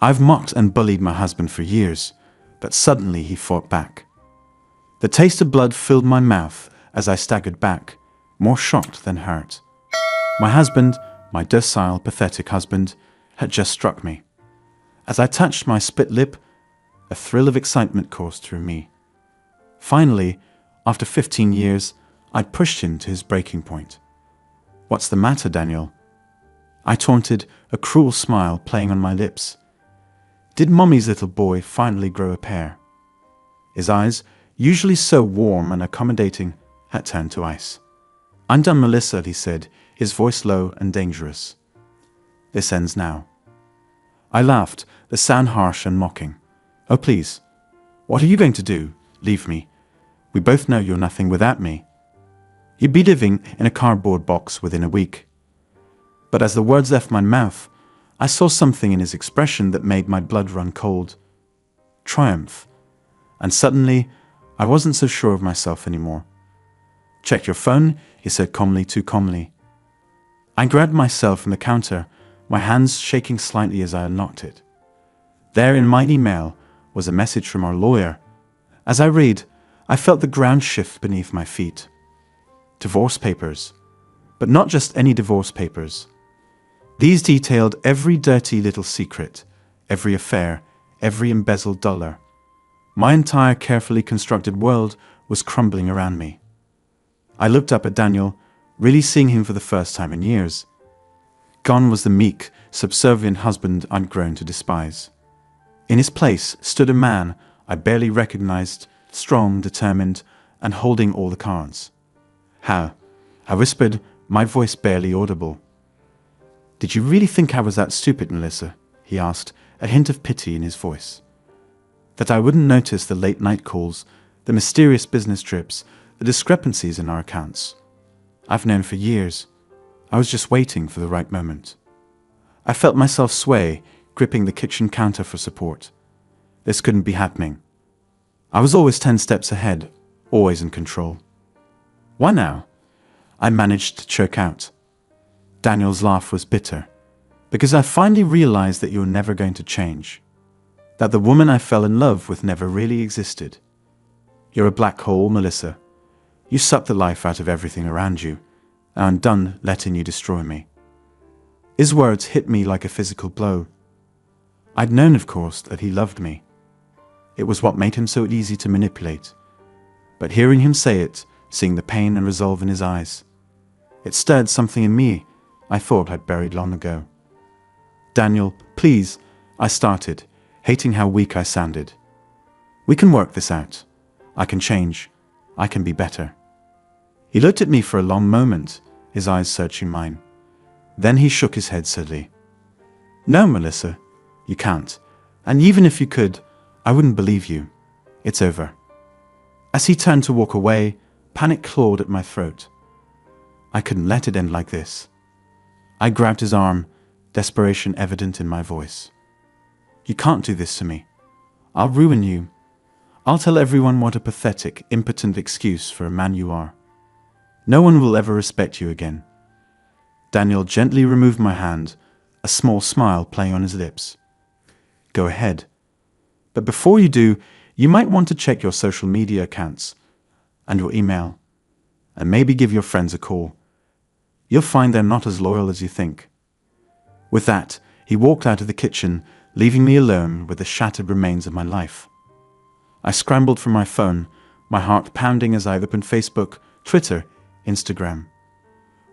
I've mocked and bullied my husband for years, but suddenly he fought back. The taste of blood filled my mouth as I staggered back, more shocked than hurt. My husband, my docile, pathetic husband, had just struck me. As I touched my split lip, a thrill of excitement coursed through me. Finally, after 15 years, I pushed him to his breaking point. "What's the matter, Daniel?" I taunted, a cruel smile playing on my lips. Did Mommy's little boy finally grow a pair? His eyes, usually so warm and accommodating, had turned to ice. "I'm done, Melissa," he said, his voice low and dangerous. "This ends now." I laughed, the sound harsh and mocking. "Oh, please. What are you going to do? Leave me? We both know you're nothing without me. You'd be living in a cardboard box within a week." But as the words left my mouth, I saw something in his expression that made my blood run cold. Triumph. And suddenly, I wasn't so sure of myself anymore. "Check your phone," he said calmly, too calmly. I grabbed myself from the counter, my hands shaking slightly as I unlocked it. There in my email was a message from our lawyer. As I read, I felt the ground shift beneath my feet. Divorce papers. But not just any divorce papers. These detailed every dirty little secret, every affair, every embezzled dollar. My entire carefully constructed world was crumbling around me. I looked up at Daniel, really seeing him for the first time in years. Gone was the meek, subservient husband I'd grown to despise. In his place stood a man I barely recognized, strong, determined, and holding all the cards. "How?" I whispered, my voice barely audible. "Did you really think I was that stupid, Melissa?" he asked, a hint of pity in his voice. "That I wouldn't notice the late night calls, the mysterious business trips, the discrepancies in our accounts? I've known for years. I was just waiting for the right moment." I felt myself sway, gripping the kitchen counter for support. This couldn't be happening. I was always 10 steps ahead, always in control. "Why now?" I managed to choke out. Daniel's laugh was bitter, because I finally realized that you were never going to change. That the woman I fell in love with never really existed. "You're a black hole, Melissa. You suck the life out of everything around you, and I'm done letting you destroy me." His words hit me like a physical blow. I'd known, of course, that he loved me. It was what made him so easy to manipulate. But hearing him say it, seeing the pain and resolve in his eyes, it stirred something in me I thought I'd buried long ago. "Daniel, please," I started, hating how weak I sounded. "We can work this out. I can change. I can be better." He looked at me for a long moment, his eyes searching mine. Then he shook his head sadly. "No, Melissa, you can't. And even if you could, I wouldn't believe you. It's over." As he turned to walk away, panic clawed at my throat. I couldn't let it end like this. I grabbed his arm, desperation evident in my voice. "You can't do this to me. I'll ruin you. I'll tell everyone what a pathetic, impotent excuse for a man you are. No one will ever respect you again." Daniel gently removed my hand, a small smile playing on his lips. "Go ahead. But before you do, you might want to check your social media accounts and your email, and maybe give your friends a call. You'll find they're not as loyal as you think." With that, he walked out of the kitchen, leaving me alone with the shattered remains of my life. I scrambled for my phone, my heart pounding as I opened Facebook, Twitter, Instagram.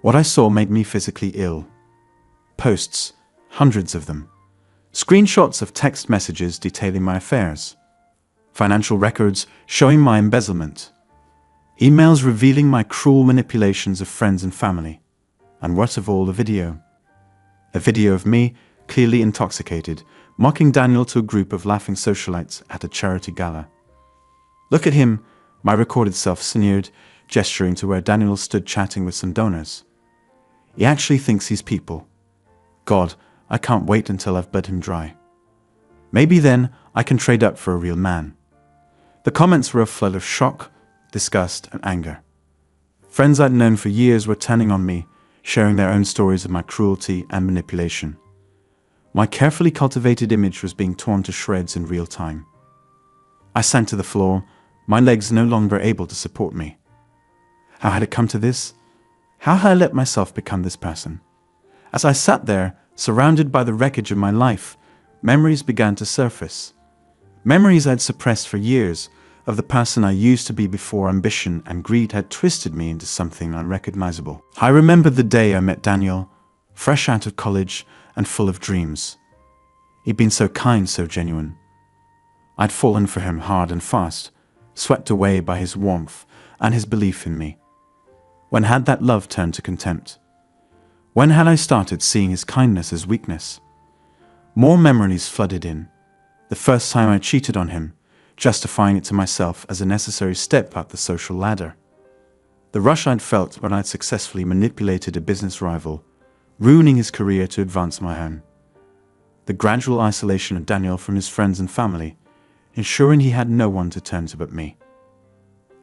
What I saw made me physically ill. Posts, hundreds of them. Screenshots of text messages detailing my affairs. Financial records showing my embezzlement. Emails revealing my cruel manipulations of friends and family. And worst of all, a video. A video of me, clearly intoxicated, mocking Daniel to a group of laughing socialites at a charity gala. "Look at him," my recorded self sneered, gesturing to where Daniel stood chatting with some donors. "He actually thinks he's people. God, I can't wait until I've bled him dry. Maybe then I can trade up for a real man." The comments were a flood of shock, disgust, and anger. Friends I'd known for years were turning on me, sharing their own stories of my cruelty and manipulation. My carefully cultivated image was being torn to shreds in real time. I sank to the floor, my legs no longer able to support me. How had it come to this? How had I let myself become this person? As I sat there, surrounded by the wreckage of my life, memories began to surface. Memories I'd suppressed for years of the person I used to be before ambition and greed had twisted me into something unrecognizable. I remembered the day I met Daniel, fresh out of college and full of dreams. He'd been so kind, so genuine. I'd fallen for him hard and fast, swept away by his warmth and his belief in me. When had that love turned to contempt? When had I started seeing his kindness as weakness? More memories flooded in. The first time I cheated on him, justifying it to myself as a necessary step up the social ladder. The rush I'd felt when I'd successfully manipulated a business rival, ruining his career to advance my own. The gradual isolation of Daniel from his friends and family, ensuring he had no one to turn to but me.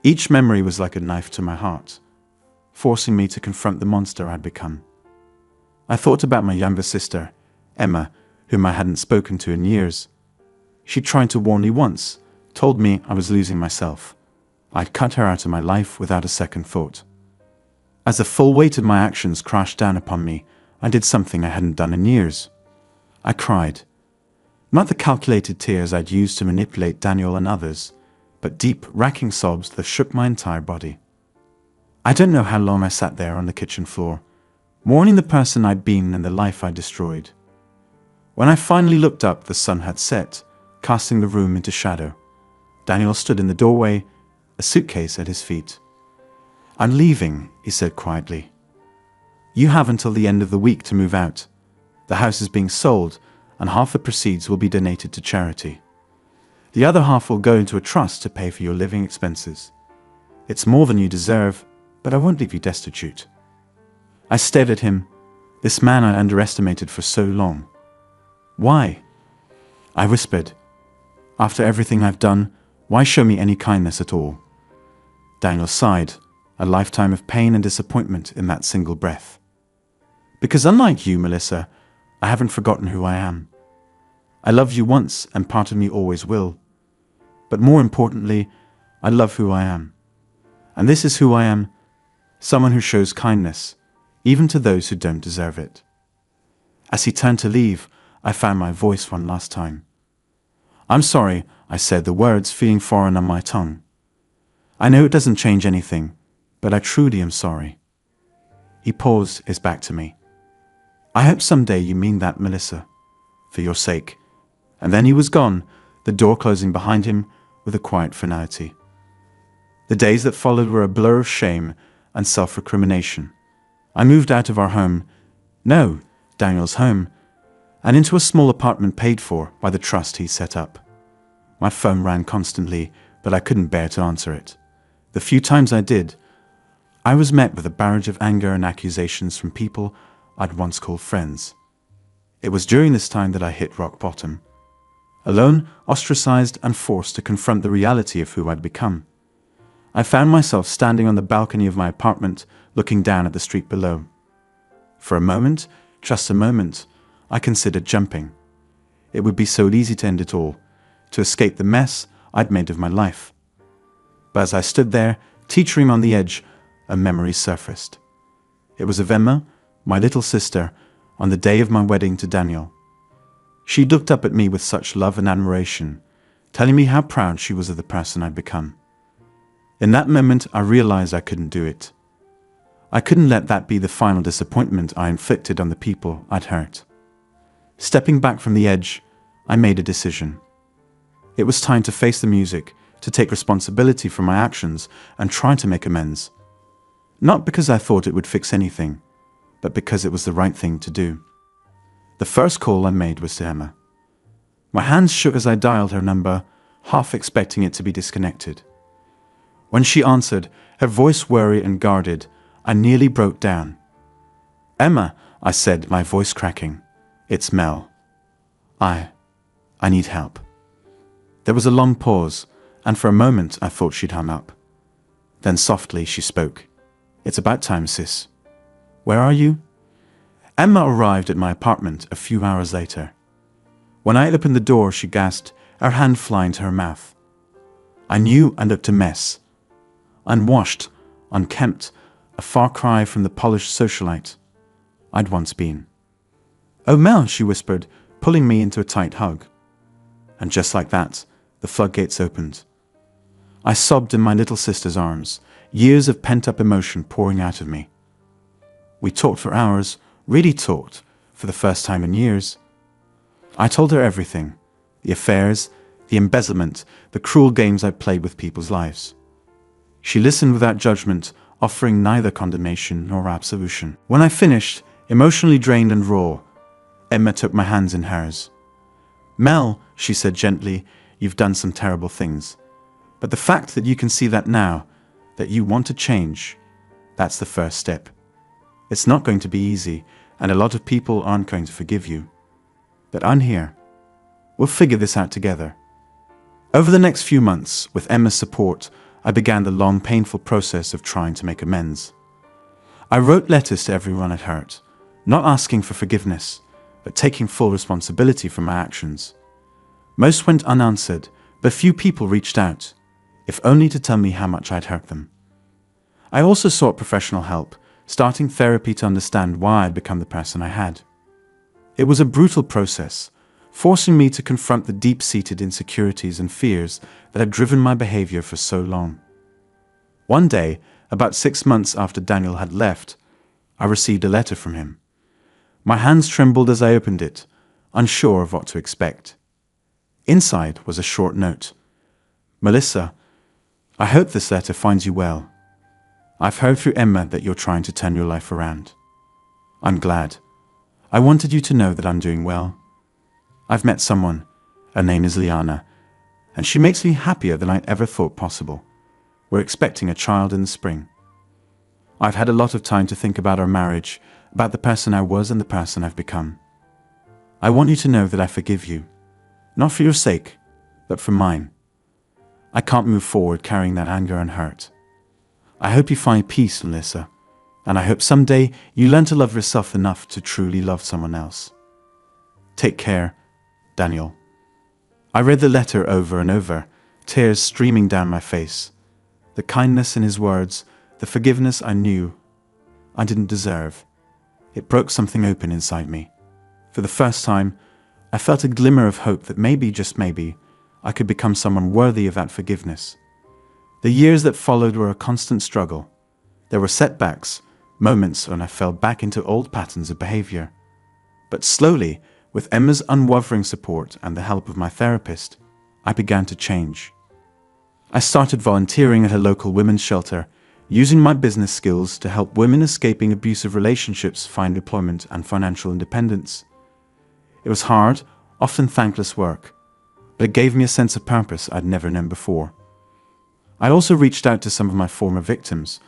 Each memory was like a knife to my heart, forcing me to confront the monster I'd become. I thought about my younger sister, Emma, whom I hadn't spoken to in years. She tried to warn me once, told me I was losing myself. I'd cut her out of my life without a second thought. As the full weight of my actions crashed down upon me, I did something I hadn't done in years. I cried. Not the calculated tears I'd used to manipulate Daniel and others, but deep, racking sobs that shook my entire body. I don't know how long I sat there on the kitchen floor, mourning the person I'd been and the life I'd destroyed. When I finally looked up, the sun had set, casting the room into shadow. Daniel stood in the doorway, a suitcase at his feet. "I'm leaving," he said quietly. "You have until the end of the week to move out. The house is being sold, and half the proceeds will be donated to charity. The other half will go into a trust to pay for your living expenses. It's more than you deserve, but I won't leave you destitute." I stared at him, this man I underestimated for so long. "Why?" I whispered. "After everything I've done, why show me any kindness at all?" Daniel sighed, a lifetime of pain and disappointment in that single breath. "Because unlike you, Melissa, I haven't forgotten who I am. I loved you once, and part of me always will. But more importantly, I love who I am. And this is who I am, someone who shows kindness, even to those who don't deserve it." As he turned to leave, I found my voice one last time. "I'm sorry," I said, the words feeling foreign on my tongue. "I know it doesn't change anything, but I truly am sorry." He paused, his back to me. "I hope someday you mean that, Melissa, for your sake." And then he was gone, the door closing behind him with a quiet finality. The days that followed were a blur of shame and self-recrimination. I moved out of our home, no, Daniel's home, and into a small apartment paid for by the trust he set up. My phone rang constantly, but I couldn't bear to answer it. The few times I did, I was met with a barrage of anger and accusations from people I'd once called friends. It was during this time that I hit rock bottom. Alone, ostracized, and forced to confront the reality of who I'd become. I found myself standing on the balcony of my apartment, looking down at the street below. For a moment, just a moment, I considered jumping. It would be so easy to end it all, to escape the mess I'd made of my life. But as I stood there, teetering on the edge, a memory surfaced. It was of Emma, my little sister, on the day of my wedding to Daniel. She looked up at me with such love and admiration, telling me how proud she was of the person I'd become. In that moment, I realized I couldn't do it. I couldn't let that be the final disappointment I inflicted on the people I'd hurt. Stepping back from the edge, I made a decision. It was time to face the music, to take responsibility for my actions and try to make amends. Not because I thought it would fix anything, but because it was the right thing to do. The first call I made was to Emma. My hands shook as I dialed her number, half expecting it to be disconnected. When she answered, her voice weary and guarded, I nearly broke down. "Emma," I said, my voice cracking. "It's Mel. I need help." There was a long pause, and for a moment I thought she'd hung up. Then softly she spoke. "It's about time, sis. Where are you?" Emma arrived at my apartment a few hours later. When I opened the door, she gasped, her hand flying to her mouth. I knew I looked a mess. Unwashed, unkempt, a far cry from the polished socialite I'd once been. "Oh, Mel," she whispered, pulling me into a tight hug. And just like that, the floodgates opened. I sobbed in my little sister's arms, years of pent-up emotion pouring out of me. We talked for hours, really talked, for the first time in years. I told her everything, the affairs, the embezzlement, the cruel games I played with people's lives. She listened without judgment, offering neither condemnation nor absolution. When I finished, emotionally drained and raw, Emma took my hands in hers. "Mel," she said gently, "you've done some terrible things. But the fact that you can see that now, that you want to change, that's the first step. It's not going to be easy, and a lot of people aren't going to forgive you. But I'm here. We'll figure this out together." Over the next few months, with Emma's support, I began the long, painful process of trying to make amends. I wrote letters to everyone I'd hurt, not asking for forgiveness, but taking full responsibility for my actions. Most went unanswered, but few people reached out, if only to tell me how much I'd hurt them. I also sought professional help, starting therapy to understand why I'd become the person I had. It was a brutal process, forcing me to confront the deep-seated insecurities and fears that had driven my behavior for so long. One day, about 6 months after Daniel had left, I received a letter from him. My hands trembled as I opened it, unsure of what to expect. Inside was a short note. "Melissa, I hope this letter finds you well. I've heard through Emma that you're trying to turn your life around. I'm glad. I wanted you to know that I'm doing well. I've met someone, her name is Liana, and she makes me happier than I'd ever thought possible. We're expecting a child in the spring. I've had a lot of time to think about our marriage, about the person I was and the person I've become. I want you to know that I forgive you, not for your sake, but for mine. I can't move forward carrying that anger and hurt. I hope you find peace, Melissa, and I hope someday you learn to love yourself enough to truly love someone else. Take care, Daniel." I read the letter over and over, tears streaming down my face. The kindness in his words, the forgiveness I knew I didn't deserve. It broke something open inside me. For the first time, I felt a glimmer of hope that maybe, just maybe, I could become someone worthy of that forgiveness. The years that followed were a constant struggle. There were setbacks, moments when I fell back into old patterns of behavior. But slowly, with Emma's unwavering support and the help of my therapist, I began to change. I started volunteering at a local women's shelter, using my business skills to help women escaping abusive relationships find employment and financial independence. It was hard, often thankless work, but it gave me a sense of purpose I'd never known before. I also reached out to some of my former victims,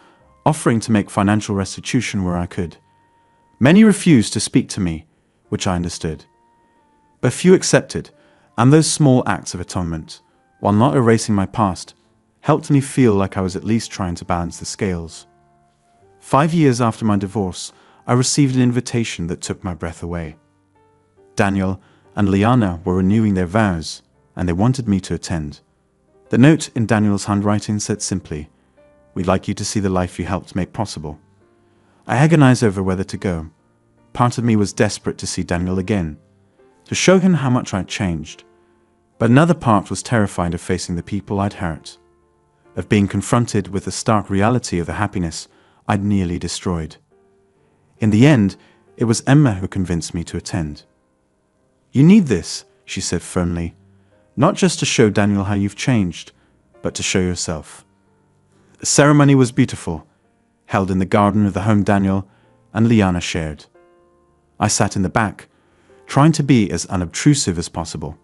offering to make financial restitution where I could. Many refused to speak to me, which I understood. But few accepted, and those small acts of atonement, while not erasing my past, helped me feel like I was at least trying to balance the scales. 5 years after my divorce, I received an invitation that took my breath away. Daniel and Liana were renewing their vows, and they wanted me to attend. The note in Daniel's handwriting said simply, "We'd like you to see the life you helped make possible." I agonized over whether to go. Part of me was desperate to see Daniel again, to show him how much I'd changed. But another part was terrified of facing the people I'd hurt, of being confronted with the stark reality of the happiness I'd nearly destroyed. In the end, it was Emma who convinced me to attend. "You need this," she said firmly, "not just to show Daniel how you've changed, but to show yourself." The ceremony was beautiful, held in the garden of the home Daniel and Liana shared. I sat in the back, trying to be as unobtrusive as possible.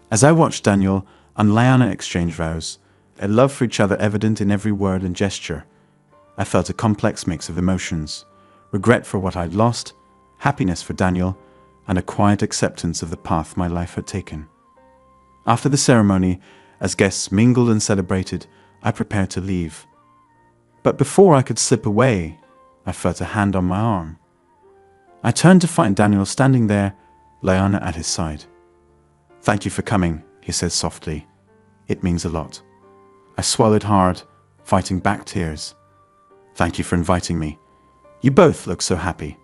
As I watched Daniel and Liana exchange vows, a love for each other evident in every word and gesture, I felt a complex mix of emotions, regret for what I'd lost, happiness for Daniel, and a quiet acceptance of the path my life had taken. After the ceremony, as guests mingled and celebrated, I prepared to leave. But before I could slip away, I felt a hand on my arm. I turned to find Daniel standing there, Liana at his side. "Thank you for coming," he said softly. "It means a lot." I swallowed hard, fighting back tears. "Thank you for inviting me. You both look so happy."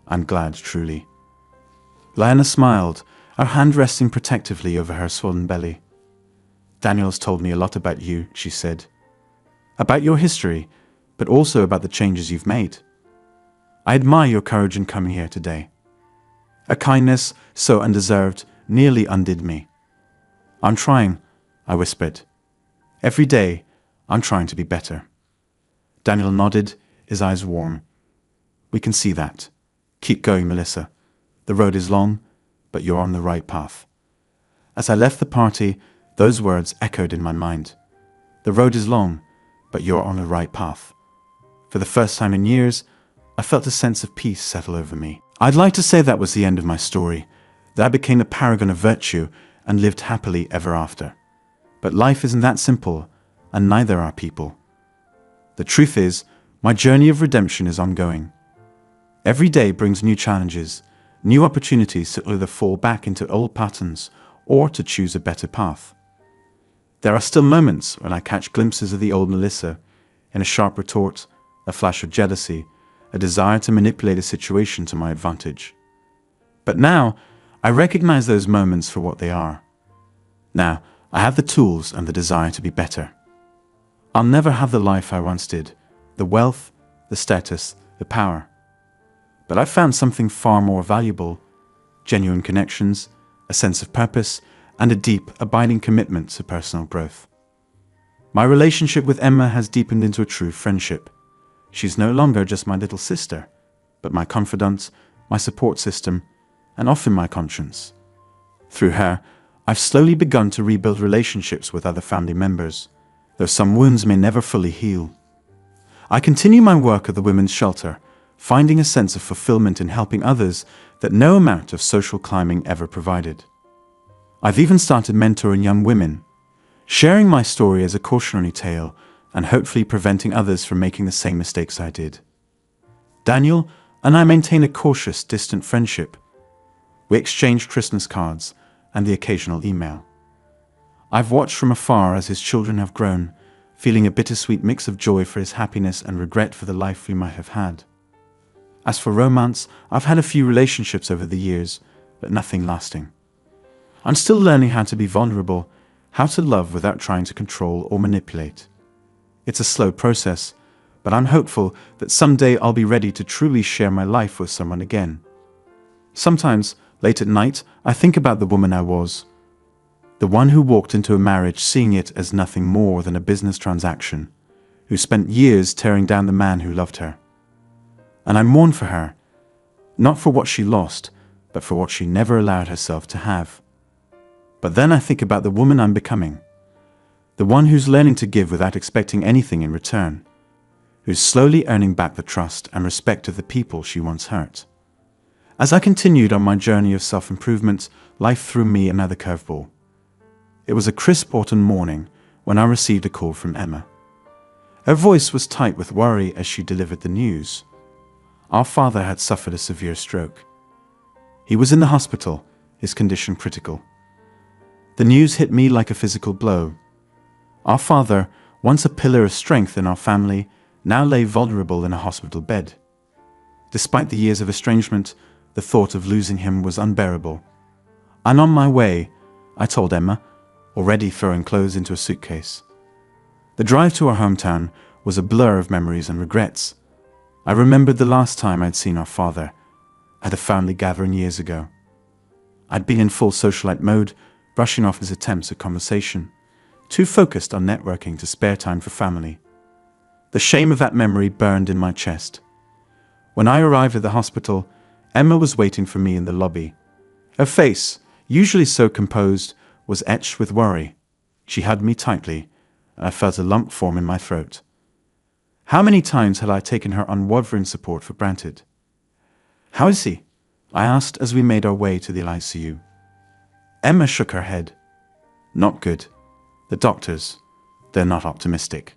"I'm glad, truly." Lyanna smiled, her hand resting protectively over her swollen belly. "Daniel's told me a lot about you," she said. "About your history, but also about the changes you've made. I admire your courage in coming here today. A kindness so undeserved nearly undid me." "I'm trying," I whispered. "Every day, I'm trying to be better." Daniel nodded, his eyes warm. "We can see that. Keep going, Melissa. The road is long, but you're on the right path." As I left the party, those words echoed in my mind. The road is long, but you're on the right path. For the first time in years, I felt a sense of peace settle over me. I'd like to say that was the end of my story, that I became a paragon of virtue and lived happily ever after. But life isn't that simple, and neither are people. The truth is, my journey of redemption is ongoing. Every day brings new challenges, new opportunities to either fall back into old patterns or to choose a better path. There are still moments when I catch glimpses of the old Melissa, in a sharp retort, a flash of jealousy, a desire to manipulate a situation to my advantage. But now, I recognize those moments for what they are. Now, I have the tools and the desire to be better. I'll never have the life I once did, the wealth, the status, the power. But I've found something far more valuable: genuine connections, a sense of purpose, and a deep, abiding commitment to personal growth. My relationship with Emma has deepened into a true friendship. She's no longer just my little sister, but my confidant, my support system, and often my conscience. Through her, I've slowly begun to rebuild relationships with other family members, though some wounds may never fully heal. I continue my work at the women's shelter, finding a sense of fulfillment in helping others that no amount of social climbing ever provided. I've even started mentoring young women, sharing my story as a cautionary tale and hopefully preventing others from making the same mistakes I did. Daniel and I maintain a cautious, distant friendship. We exchange Christmas cards and the occasional email. I've watched from afar as his children have grown, feeling a bittersweet mix of joy for his happiness and regret for the life we might have had. As for romance, I've had a few relationships over the years, but nothing lasting. I'm still learning how to be vulnerable, how to love without trying to control or manipulate. It's a slow process, but I'm hopeful that someday I'll be ready to truly share my life with someone again. Sometimes, late at night, I think about the woman I was. The one who walked into a marriage seeing it as nothing more than a business transaction, who spent years tearing down the man who loved her. And I mourn for her, not for what she lost, but for what she never allowed herself to have. But then I think about the woman I'm becoming, the one who's learning to give without expecting anything in return, who's slowly earning back the trust and respect of the people she once hurt. As I continued on my journey of self-improvement, life threw me another curveball. It was a crisp autumn morning when I received a call from Emma. Her voice was tight with worry as she delivered the news. Our father had suffered a severe stroke. He was in the hospital, his condition critical. The news hit me like a physical blow. Our father, once a pillar of strength in our family, now lay vulnerable in a hospital bed. Despite the years of estrangement, the thought of losing him was unbearable. "I'm on my way," I told Emma, already throwing clothes into a suitcase. The drive to our hometown was a blur of memories and regrets. I remembered the last time I'd seen our father, at a family gathering years ago. I'd been in full socialite mode, brushing off his attempts at conversation, too focused on networking to spare time for family. The shame of that memory burned in my chest. When I arrived at the hospital, Emma was waiting for me in the lobby. Her face, usually so composed, was etched with worry. She hugged me tightly, and I felt a lump form in my throat. How many times had I taken her unwavering support for granted? "How is he?" I asked as we made our way to the ICU. Emma shook her head. "Not good. The doctors, they're not optimistic."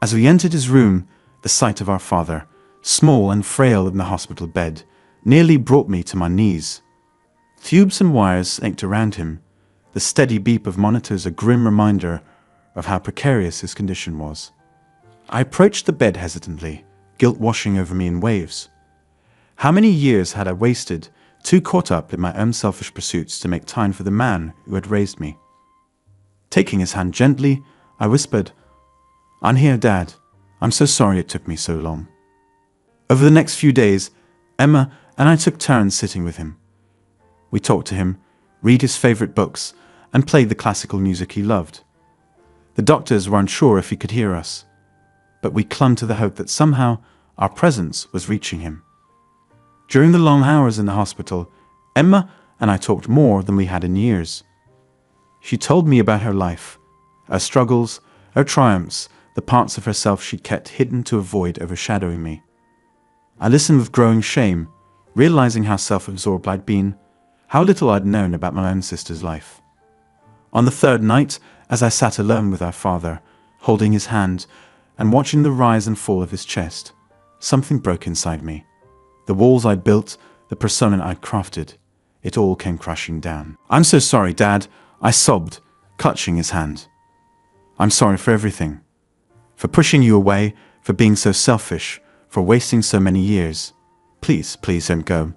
As we entered his room, the sight of our father, small and frail in the hospital bed, nearly brought me to my knees. Tubes and wires ached around him, the steady beep of monitors a grim reminder of how precarious his condition was. I approached the bed hesitantly, guilt washing over me in waves. How many years had I wasted, too caught up in my own selfish pursuits to make time for the man who had raised me? Taking his hand gently, I whispered, "I'm here, Dad. I'm so sorry it took me so long." Over the next few days, Emma and I took turns sitting with him. We talked to him, read his favorite books, and played the classical music he loved. The doctors were unsure if he could hear us, but we clung to the hope that somehow our presence was reaching him. During the long hours in the hospital, Emma and I talked more than we had in years. She told me about her life, her struggles, her triumphs, the parts of herself she'd kept hidden to avoid overshadowing me. I listened with growing shame, realizing how self-absorbed I'd been, how little I'd known about my own sister's life. On the third night, as I sat alone with our father, holding his hand and watching the rise and fall of his chest, something broke inside me. The walls I'd built, the persona I'd crafted, it all came crashing down. "I'm so sorry, Dad," I sobbed, clutching his hand. "I'm sorry for everything. For pushing you away, for being so selfish, for wasting so many years. Please, please don't go.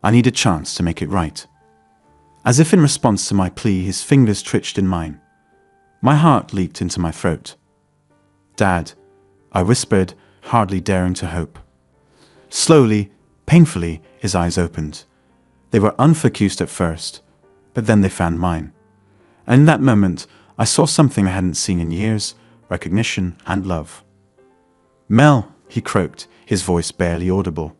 I need a chance to make it right." As if in response to my plea, his fingers twitched in mine. My heart leaped into my throat. "Dad," I whispered, hardly daring to hope. Slowly, painfully, his eyes opened. They were unfocused at first, but then they found mine. And in that moment, I saw something I hadn't seen in years: recognition and love. "Mel," he croaked, his voice barely audible.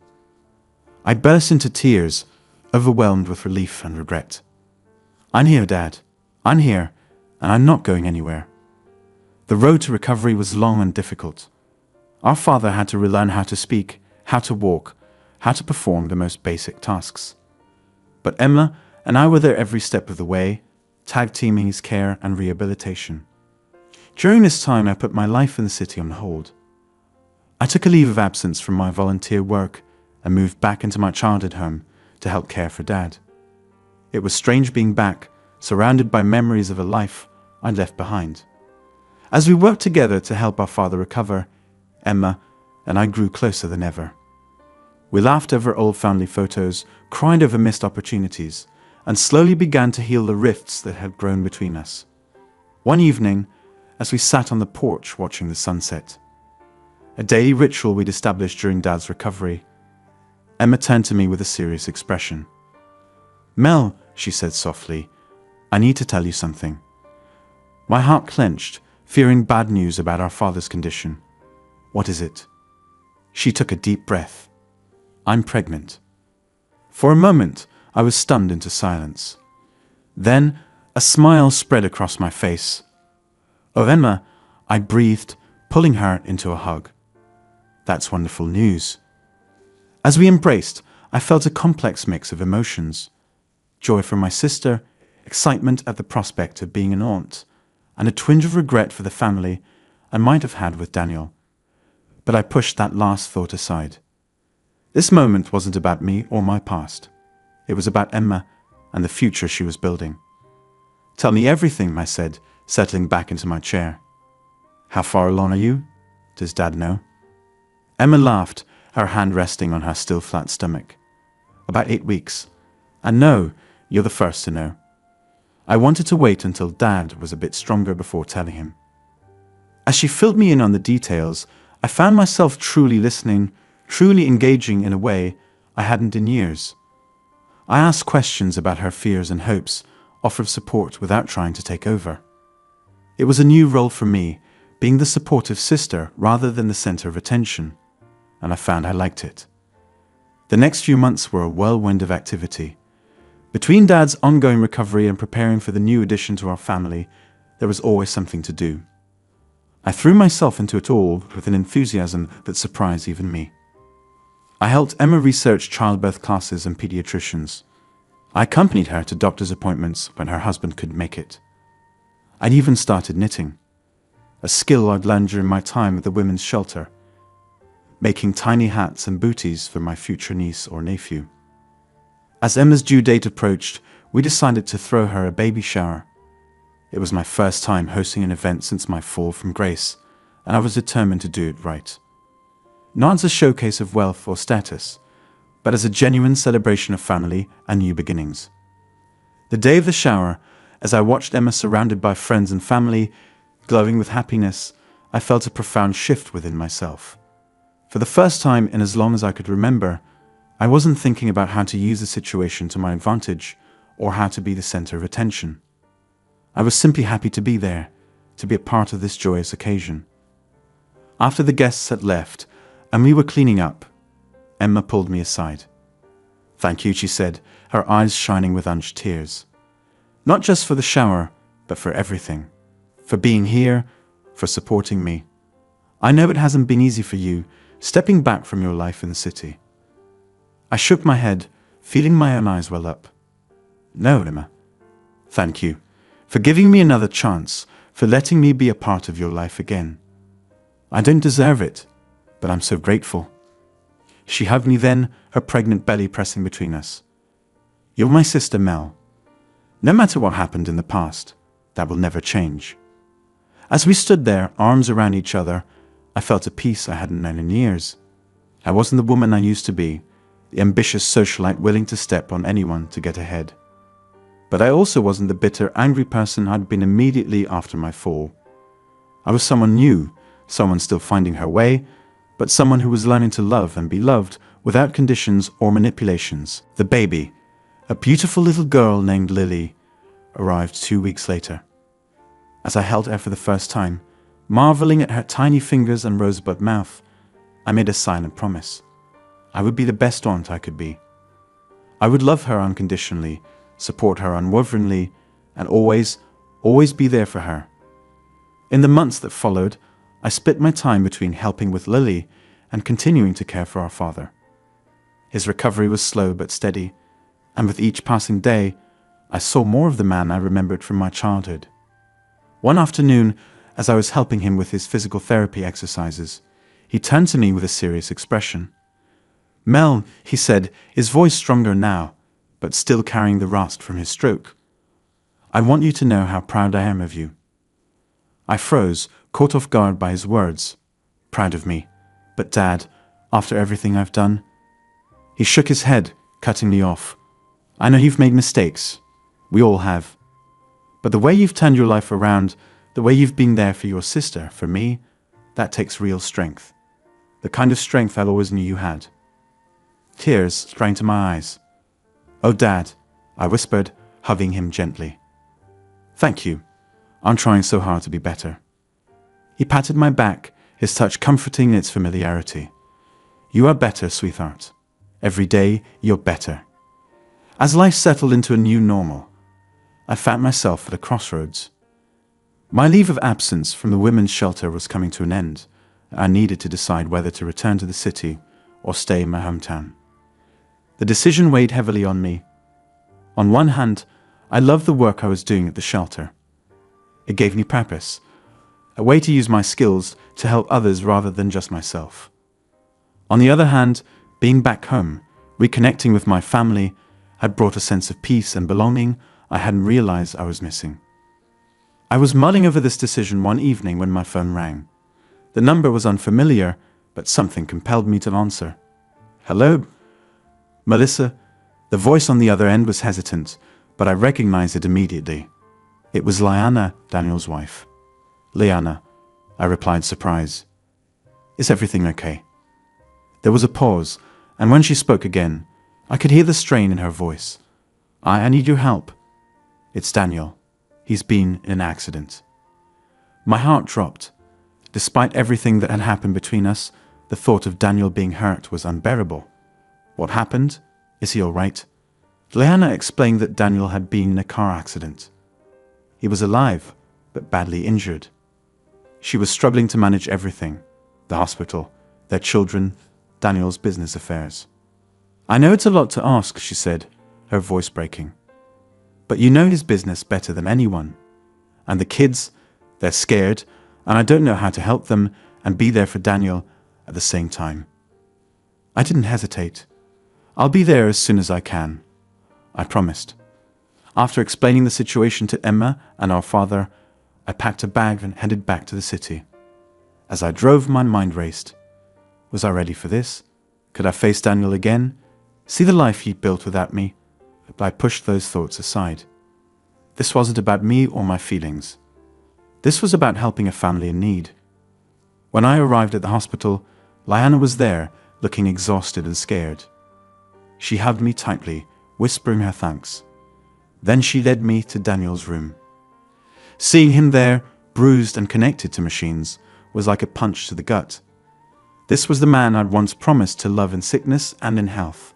I burst into tears, overwhelmed with relief and regret. "I'm here, Dad. I'm here, and I'm not going anywhere." The road to recovery was long and difficult. Our father had to relearn how to speak, how to walk, how to perform the most basic tasks. But Emma and I were there every step of the way, tag-teaming his care and rehabilitation. During this time, I put my life in the city on hold. I took a leave of absence from my volunteer work and moved back into my childhood home to help care for Dad. It was strange being back, surrounded by memories of a life I'd left behind. As we worked together to help our father recover, Emma and I grew closer than ever. We laughed over old family photos, cried over missed opportunities, and slowly began to heal the rifts that had grown between us. One evening, as we sat on the porch watching the sunset, a daily ritual we'd established during Dad's recovery, Emma turned to me with a serious expression. "Mel," she said softly, "I need to tell you something." My heart clenched, fearing bad news about our father's condition. "What is it?" She took a deep breath. "I'm pregnant." For a moment, I was stunned into silence. Then, a smile spread across my face. "Oh, Emma," I breathed, pulling her into a hug. "That's wonderful news." As we embraced, I felt a complex mix of emotions: joy for my sister, excitement at the prospect of being an aunt, and a twinge of regret for the family I might have had with Daniel. But I pushed that last thought aside. This moment wasn't about me or my past. It was about Emma and the future she was building. "Tell me everything," I said, settling back into my chair. "How far along are you? Does Dad know?" Emma laughed, her hand resting on her still flat stomach. "About 8 weeks. And no, you're the first to know." I wanted to wait until Dad was a bit stronger before telling him. As she filled me in on the details, I found myself truly listening, truly engaging in a way I hadn't in years. I asked questions about her fears and hopes, offered support without trying to take over. It was a new role for me, being the supportive sister rather than the center of attention, and I found I liked it. The next few months were a whirlwind of activity. Between Dad's ongoing recovery and preparing for the new addition to our family, there was always something to do. I threw myself into it all with an enthusiasm that surprised even me. I helped Emma research childbirth classes and pediatricians. I accompanied her to doctor's appointments when her husband couldn't make it. I'd even started knitting, a skill I'd learned during my time at the women's shelter, making tiny hats and booties for my future niece or nephew. As Emma's due date approached, we decided to throw her a baby shower. It was my first time hosting an event since my fall from grace, and I was determined to do it right. Not as a showcase of wealth or status, but as a genuine celebration of family and new beginnings. The day of the shower, as I watched Emma surrounded by friends and family, glowing with happiness, I felt a profound shift within myself. For the first time in as long as I could remember, I wasn't thinking about how to use the situation to my advantage or how to be the center of attention. I was simply happy to be there, to be a part of this joyous occasion. After the guests had left and we were cleaning up, Emma pulled me aside. "Thank you," she said, her eyes shining with unshed tears. "Not just for the shower, but for everything. For being here, for supporting me. I know it hasn't been easy for you, stepping back from your life in the city." I shook my head, feeling my own eyes well up. "No, Emma. Thank you for giving me another chance, for letting me be a part of your life again. I don't deserve it, but I'm so grateful." She hugged me then, her pregnant belly pressing between us. "You're my sister, Mel. No matter what happened in the past, that will never change." As we stood there, arms around each other, I felt a peace I hadn't known in years. I wasn't the woman I used to be, the ambitious socialite willing to step on anyone to get ahead. But I also wasn't the bitter, angry person I'd been immediately after my fall. I was someone new, someone still finding her way, but someone who was learning to love and be loved without conditions or manipulations. The baby, a beautiful little girl named Lily, arrived 2 weeks later. As I held her for the first time, marveling at her tiny fingers and rosebud mouth, I made a silent promise. I would be the best aunt I could be. I would love her unconditionally, support her unwaveringly, and always be there for her. In the months that followed, I split my time between helping with Lily and continuing to care for our father. His recovery was slow but steady, and with each passing day, I saw more of the man I remembered from my childhood. One afternoon, as I was helping him with his physical therapy exercises, he turned to me with a serious expression. "Mel," he said, his voice stronger now, but still carrying the rust from his stroke, "I want you to know how proud I am of you." I froze, caught off guard by his words. "Proud of me? But Dad, after everything I've done?" He shook his head, cutting me off. "I know you've made mistakes. We all have. But the way you've turned your life around, the way you've been there for your sister, for me, that takes real strength. The kind of strength I always knew you had." Tears sprang to my eyes. "Oh, Dad," I whispered, hugging him gently. "Thank you. I'm trying so hard to be better." He patted my back, his touch comforting in its familiarity. "You are better, sweetheart. Every day, you're better." As life settled into a new normal, I found myself at a crossroads. My leave of absence from the women's shelter was coming to an end. I needed to decide whether to return to the city or stay in my hometown. The decision weighed heavily on me. On one hand, I loved the work I was doing at the shelter. It gave me purpose, a way to use my skills to help others rather than just myself. On the other hand, being back home, reconnecting with my family, had brought a sense of peace and belonging I hadn't realized I was missing. I was mulling over this decision one evening when my phone rang. The number was unfamiliar, but something compelled me to answer. "Hello?" "Melissa?" The voice on the other end was hesitant, but I recognized it immediately. It was Liana, Daniel's wife. "Liana," I replied, surprised. "Is everything okay?" There was a pause, and when she spoke again, I could hear the strain in her voice. I need your help." "It's Daniel. He's been in an accident." My heart dropped. Despite everything that had happened between us, the thought of Daniel being hurt was unbearable. "What happened? Is he all right?" Liana explained that Daniel had been in a car accident. He was alive, but badly injured. She was struggling to manage everything: the hospital, their children, Daniel's business affairs. "I know it's a lot to ask," she said, her voice breaking. "But you know his business better than anyone. And the kids, they're scared, and I don't know how to help them and be there for Daniel at the same time." I didn't hesitate. "I'll be there as soon as I can." I promised. After explaining the situation to Emma and our father, I packed a bag and headed back to the city. As I drove, my mind raced. Was I ready for this? Could I face Daniel again? See the life he'd built without me? But I pushed those thoughts aside. This wasn't about me or my feelings. This was about helping a family in need. When I arrived at the hospital, Liana was there, looking exhausted and scared. She hugged me tightly, whispering her thanks. Then she led me to Daniel's room. Seeing him there, bruised and connected to machines, was like a punch to the gut. This was the man I'd once promised to love in sickness and in health.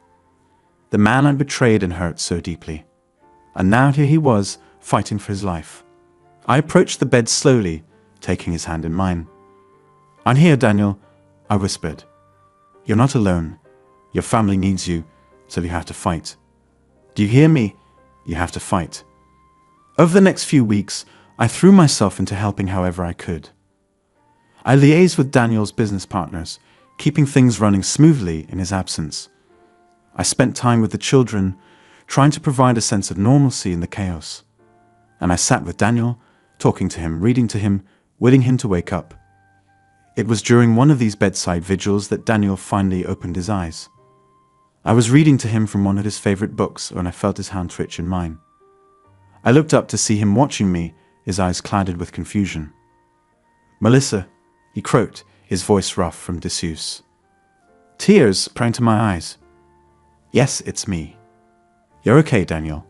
The man I'd betrayed and hurt so deeply. And now here he was, fighting for his life. I approached the bed slowly, taking his hand in mine. "I'm here, Daniel," I whispered. "You're not alone. Your family needs you, so you have to fight. Do you hear me? You have to fight." Over the next few weeks, I threw myself into helping however I could. I liaised with Daniel's business partners, keeping things running smoothly in his absence. I spent time with the children, trying to provide a sense of normalcy in the chaos. And I sat with Daniel, talking to him, reading to him, willing him to wake up. It was during one of these bedside vigils that Daniel finally opened his eyes. I was reading to him from one of his favorite books when I felt his hand twitch in mine. I looked up to see him watching me, his eyes clouded with confusion. "Melissa," he croaked, his voice rough from disuse. Tears sprang to my eyes. "Yes, it's me." "You're okay, Daniel.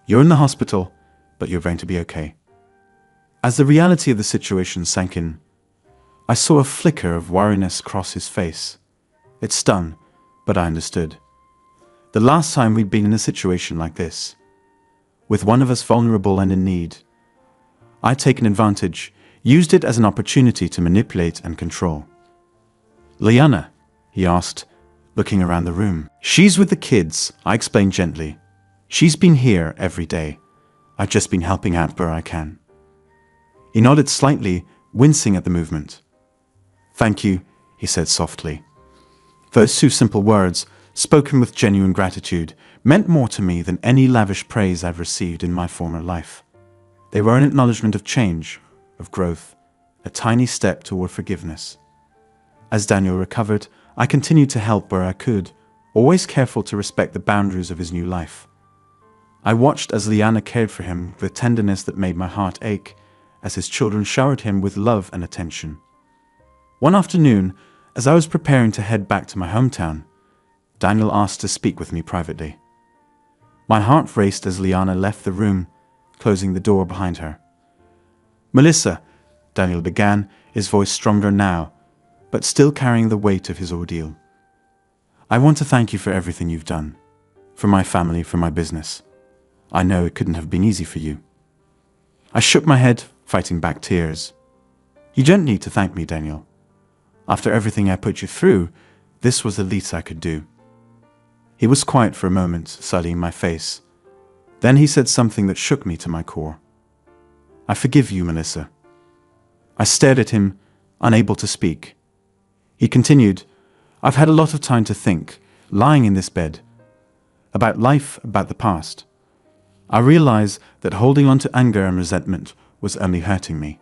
You're in the hospital, but you're going to be okay." As the reality of the situation sank in, I saw a flicker of worriness cross his face. It stung, but I understood. The last time we'd been in a situation like this, with one of us vulnerable and in need, I'd taken advantage, used it as an opportunity to manipulate and control. "Liana?" he asked, looking around the room. "She's with the kids," I explained gently. "She's been here every day. I've just been helping out where I can." He nodded slightly, wincing at the movement. "Thank you," he said softly. Those two simple words, spoken with genuine gratitude, meant more to me than any lavish praise I've received in my former life. They were an acknowledgement of change, of growth, a tiny step toward forgiveness. As Daniel recovered, I continued to help where I could, always careful to respect the boundaries of his new life. I watched as Liana cared for him with tenderness that made my heart ache, as his children showered him with love and attention. One afternoon, as I was preparing to head back to my hometown, Daniel asked to speak with me privately. My heart raced as Liana left the room, closing the door behind her. "Melissa," Daniel began, his voice stronger now, but still carrying the weight of his ordeal. "I want to thank you for everything you've done, for my family, for my business. I know it couldn't have been easy for you." I shook my head, fighting back tears. "You don't need to thank me, Daniel. After everything I put you through, this was the least I could do." He was quiet for a moment, studying my face. Then he said something that shook me to my core. "I forgive you, Melissa." I stared at him, unable to speak. He continued, "I've had a lot of time to think, lying in this bed, about life, about the past. I realize that holding on to anger and resentment was only hurting me.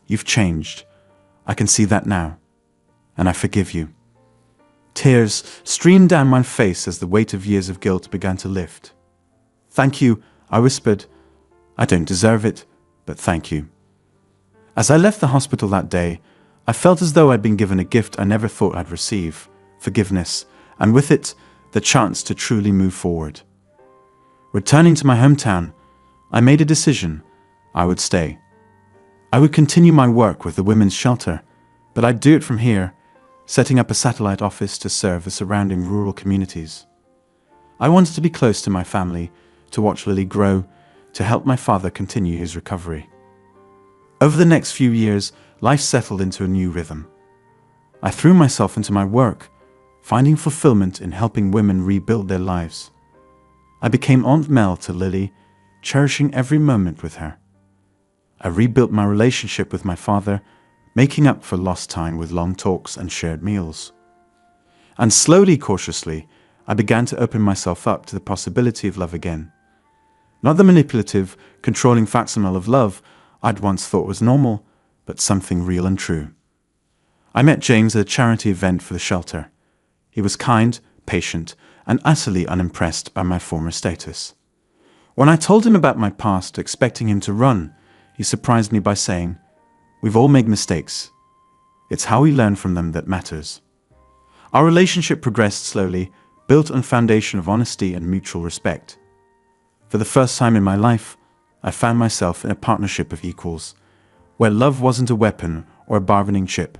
You've changed. I can see that now. And I forgive you." Tears streamed down my face as the weight of years of guilt began to lift. "Thank you," I whispered. "I don't deserve it, but thank you." As I left the hospital that day, I felt as though I'd been given a gift I never thought I'd receive, forgiveness, and with it, the chance to truly move forward. Returning to my hometown, I made a decision. I would stay. I would continue my work with the women's shelter, but I'd do it from here, setting up a satellite office to serve the surrounding rural communities. I wanted to be close to my family, to watch Lily grow, to help my father continue his recovery. Over the next few years, life settled into a new rhythm. I threw myself into my work, finding fulfillment in helping women rebuild their lives. I became Aunt Mel to Lily, cherishing every moment with her. I rebuilt my relationship with my father, making up for lost time with long talks and shared meals. And slowly, cautiously, I began to open myself up to the possibility of love again. Not the manipulative, controlling facsimile of love I'd once thought was normal, but something real and true. I met James at a charity event for the shelter. He was kind, patient, and utterly unimpressed by my former status. When I told him about my past, expecting him to run, he surprised me by saying, "We've all made mistakes. It's how we learn from them that matters." Our relationship progressed slowly, built on a foundation of honesty and mutual respect. For the first time in my life, I found myself in a partnership of equals, where love wasn't a weapon or a bargaining chip,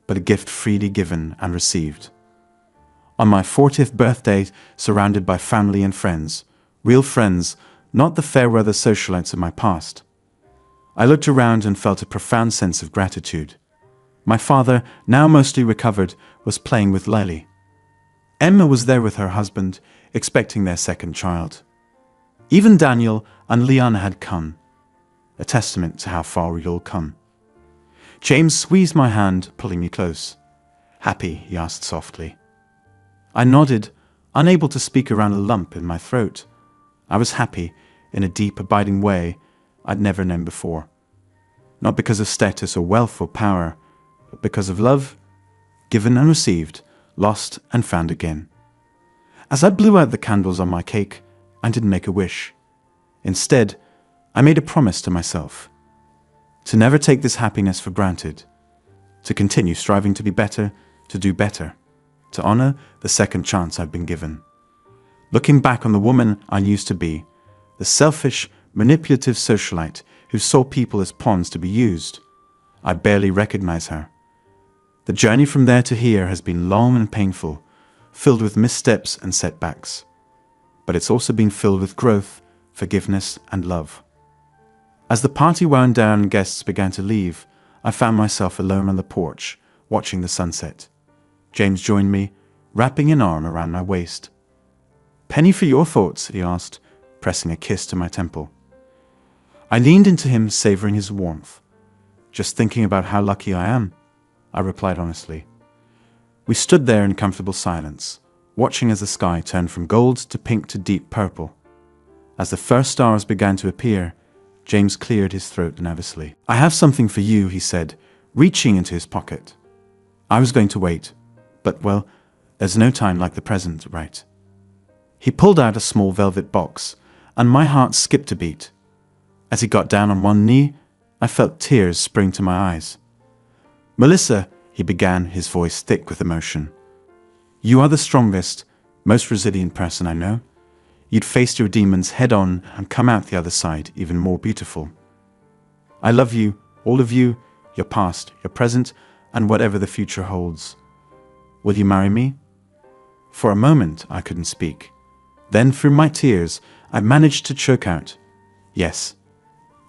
but a gift freely given and received. On my 40th birthday, surrounded by family and friends, real friends, not the fair-weather socialites of my past, I looked around and felt a profound sense of gratitude. My father, now mostly recovered, was playing with Lily. Emma was there with her husband, expecting their second child. Even Daniel and Liana had come, a testament to how far we'd all come. James squeezed my hand, pulling me close. "Happy?" he asked softly. I nodded, unable to speak around a lump in my throat. I was happy, in a deep, abiding way I'd never known before. Not because of status or wealth or power, but because of love, given and received, lost and found again. As I blew out the candles on my cake, I didn't make a wish. Instead, I made a promise to myself to never take this happiness for granted, to continue striving to be better, to do better, to honor the second chance I've been given. Looking back on the woman I used to be, the selfish, manipulative socialite who saw people as pawns to be used, I barely recognize her. The journey from there to here has been long and painful, filled with missteps and setbacks. But it's also been filled with growth, forgiveness, and love. As the party wound down and guests began to leave, I found myself alone on the porch, watching the sunset. James joined me, wrapping an arm around my waist. "Penny for your thoughts," he asked, pressing a kiss to my temple. I leaned into him, savoring his warmth. "Just thinking about how lucky I am," I replied honestly. We stood there in comfortable silence, watching as the sky turned from gold to pink to deep purple. As the first stars began to appear, James cleared his throat nervously. "I have something for you," he said, reaching into his pocket. I was going to wait, but, well, there's no time like the present, right? He pulled out a small velvet box, and my heart skipped a beat. As he got down on one knee, I felt tears spring to my eyes. "Melissa," he began, his voice thick with emotion, "you are the strongest, most resilient person I know. You'd faced your demons head-on and come out the other side even more beautiful. I love you, all of you, your past, your present, and whatever the future holds. Will you marry me?" For a moment, I couldn't speak. Then, through my tears, I managed to choke out, "Yes.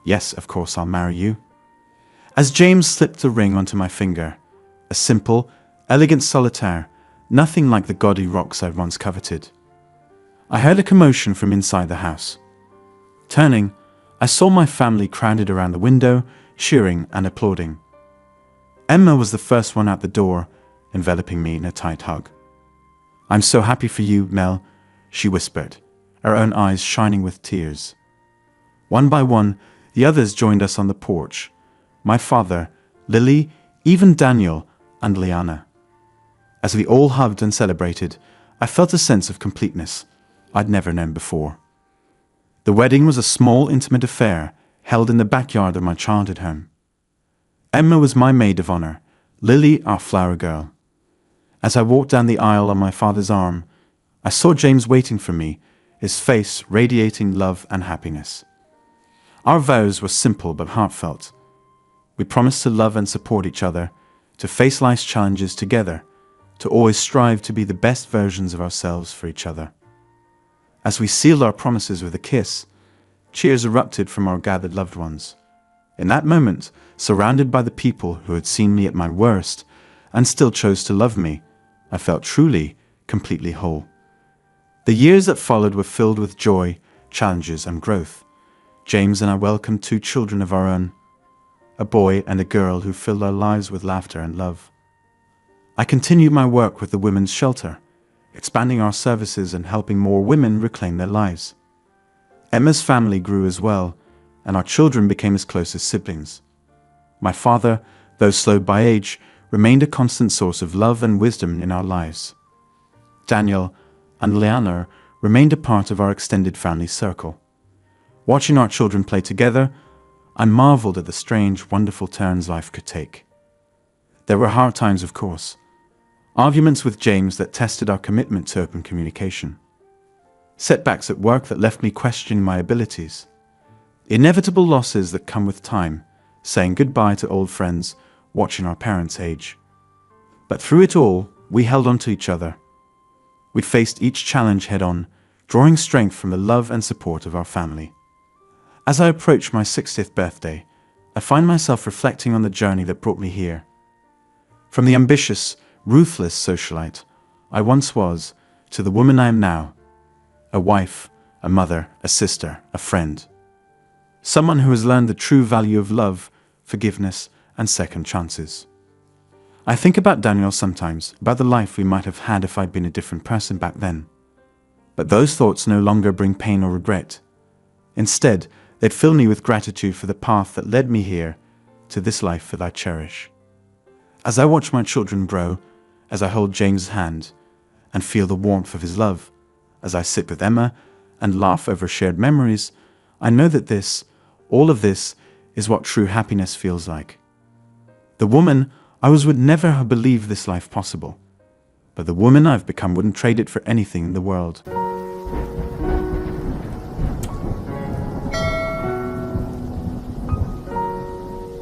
Yes, of course I'll marry you." As James slipped the ring onto my finger, a simple, elegant solitaire, nothing like the gaudy rocks I'd once coveted, I heard a commotion from inside the house. Turning, I saw my family crowded around the window, cheering and applauding. Emma was the first one out the door, enveloping me in a tight hug. "I'm so happy for you, Mel," she whispered, her own eyes shining with tears. One by one, the others joined us on the porch. My father, Lily, even Daniel, and Liana. As we all hugged and celebrated, I felt a sense of completeness I'd never known before. The wedding was a small, intimate affair held in the backyard of my childhood home. Emma was my maid of honor, Lily our flower girl. As I walked down the aisle on my father's arm, I saw James waiting for me, his face radiating love and happiness. Our vows were simple but heartfelt. We promised to love and support each other, to face life's challenges together, to always strive to be the best versions of ourselves for each other. As we sealed our promises with a kiss, cheers erupted from our gathered loved ones. In that moment, surrounded by the people who had seen me at my worst and still chose to love me, I felt truly, completely whole. The years that followed were filled with joy, challenges, and growth. James and I welcomed 2 children of our own, a boy and a girl who filled our lives with laughter and love. I continued my work with the women's shelter, expanding our services and helping more women reclaim their lives. Emma's family grew as well, and our children became as close as siblings. My father, though slowed by age, remained a constant source of love and wisdom in our lives. Daniel and Leonor remained a part of our extended family circle. Watching our children play together, I marveled at the strange, wonderful turns life could take. There were hard times, of course. Arguments with James that tested our commitment to open communication. Setbacks at work that left me questioning my abilities. Inevitable losses that come with time, saying goodbye to old friends, watching our parents age. But through it all, we held on to each other. We faced each challenge head-on, drawing strength from the love and support of our family. As I approach my 60th birthday, I find myself reflecting on the journey that brought me here. From the ambitious, ruthless socialite I once was, to the woman I am now, a wife, a mother, a sister, a friend. Someone who has learned the true value of love, forgiveness, and second chances. I think about Daniel sometimes, about the life we might have had if I'd been a different person back then. But those thoughts no longer bring pain or regret. Instead, they'd fill me with gratitude for the path that led me here, to this life that I cherish. As I watch my children grow, as I hold James' hand and feel the warmth of his love, as I sit with Emma and laugh over shared memories, I know that all of this, is what true happiness feels like. The woman I was would never have believed this life possible, but the woman I've become wouldn't trade it for anything in the world.